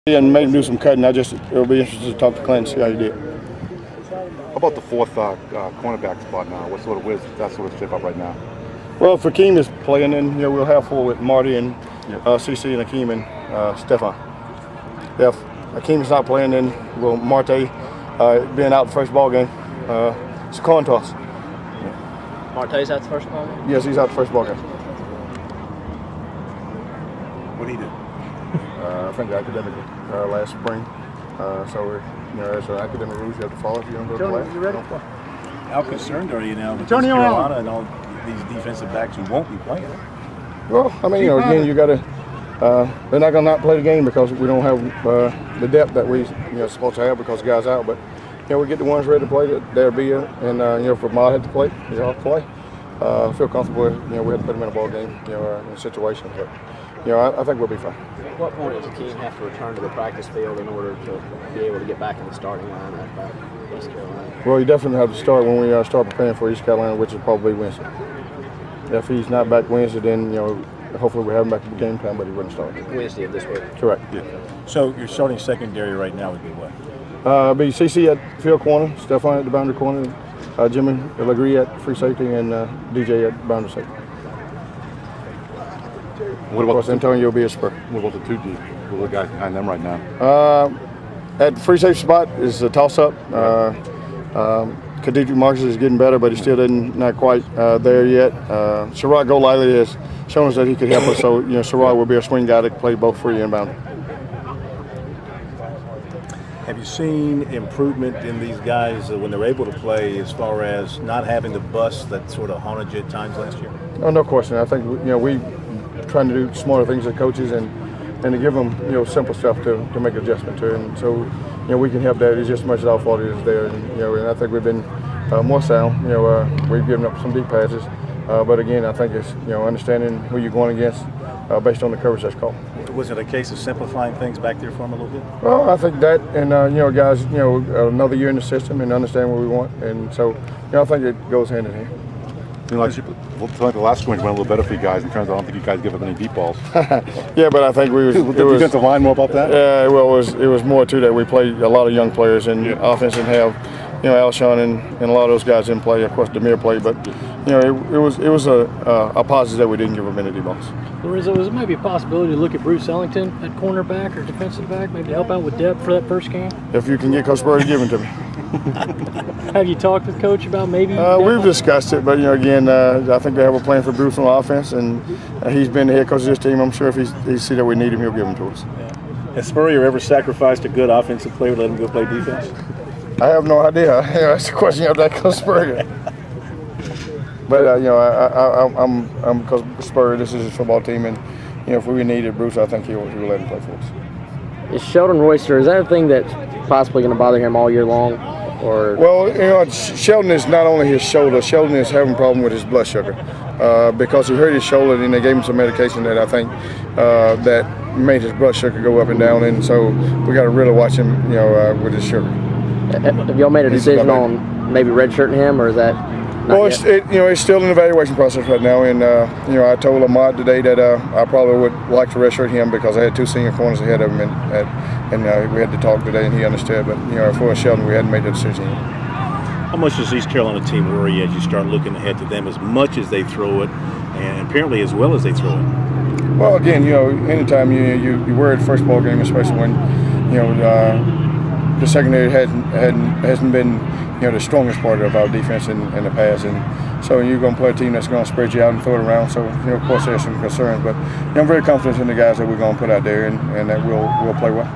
And make him do some cutting. It'll be interesting to talk to Clint and see how he did. How about the fourth cornerback spot now? Where's that sort of shape up right now? Well, if Akeem is playing, then we'll have four with Marty and CC and Akeem and Stefan. If Akeem is not playing, then will Marte being out the first ball game. It's a coin toss. Marte's out the first ball game? Yes, he's out the first ball game. What did he do? I think academically last spring. So there's an academic rules you have to follow if you don't go to class. You ready? How concerned are you now with Carolina and all these defensive backs who won't be playing? Well, I mean, again, you got to. They're not going to not play the game because we don't have the depth that we supposed to have because the guys out. But we get the ones ready to play that they'll be in, and if Ramad had to play, he'll play. I feel comfortable. We had to put him in a ball game, in a situation, but. I think we'll be fine. At what point does the team have to return to the practice field in order to be able to get back in the starting lineup back in East Carolina? Well, you definitely have to start when we start preparing for East Carolina, which is probably Wednesday. If he's not back Wednesday, then hopefully we have him back at the game time, but he wouldn't start. Wednesday of this week. Correct. Yeah. So your starting secondary right now would be what? Be CC at field corner, Stefan at the boundary corner, Jimmy Legree at free safety, and DJ at boundary safety. What about Antonio will be a spur? What about the two deep? What are the guys behind them right now? At the free safety spot is a toss-up. Khadidri Marshall is getting better, but he still not quite there yet. Sherrod Golightly has shown us that he could help us, so Sherrod will be a swing guy that can play both free and boundary. Have you seen improvement in these guys when they're able to play as far as not having the bust that sort of haunted you at times last year? Oh, no question. I think we trying to do smarter things as coaches and to give them simple stuff to make adjustment to, and so we can help that. It's just as much as our fault is there, and I think we've been more sound. We've given up some deep passes, but again, I think it's understanding who you're going against based on the coverage that's called. Was it a case of simplifying things back there for them a little bit? Well, I think that, and guys, another year in the system and understand what we want, and so I think it goes hand in hand. Like the last one went a little better for you guys in terms of I don't think you guys give up any deep balls. Yeah, but I think the defensive line more about that? Yeah, well, it was more to that. We played a lot of young players and offense didn't have, Alshon and a lot of those guys didn't play. Of course, Demir played, but it was a positive that we didn't give up any deep balls. Lorenzo, is it maybe a possibility to look at Bruce Ellington at cornerback or defensive back, maybe to help out with depth for that first game? If you can get Coach Spurrier to give him to me. Have you talked with Coach about maybe? We've discussed it, but again, I think they have a plan for Bruce on offense, and he's been the head coach of this team. I'm sure if he see that we need him, he'll give him to us. Yeah. Has Spurrier ever sacrificed a good offensive player to let him go play defense? I have no idea. That's the question you have to ask Coach Spurrier. But I'm Coach Spurrier. This is his football team, and if we needed Bruce, I think he'll let him play for us. Is Sheldon Royster, is that a thing that's possibly going to bother him all year long? Or? Well, Sheldon is not only his shoulder. Sheldon is having a problem with his blood sugar because he hurt his shoulder and they gave him some medication that I think that made his blood sugar go up and down. And so we got to really watch him, with his sugar. Have y'all made a decision on maybe redshirting him, or is that? Well, it's still an evaluation process right now, and I told Ahmad today that I probably would like to redshirt him because I had two senior corners ahead of him, and we had to talk today, and he understood. But for Sheldon, we hadn't made the decision yet. How much does the East Carolina team worry as you start looking ahead to them, as much as they throw it, and apparently as well as they throw it? Well, again, anytime you worry at first ball game, especially when the secondary hasn't been the strongest part of our defense in the past, and so you're going to play a team that's going to spread you out and throw it around. So of course there's some concerns, but I'm very confident in the guys that we're going to put out there, and that we'll play well.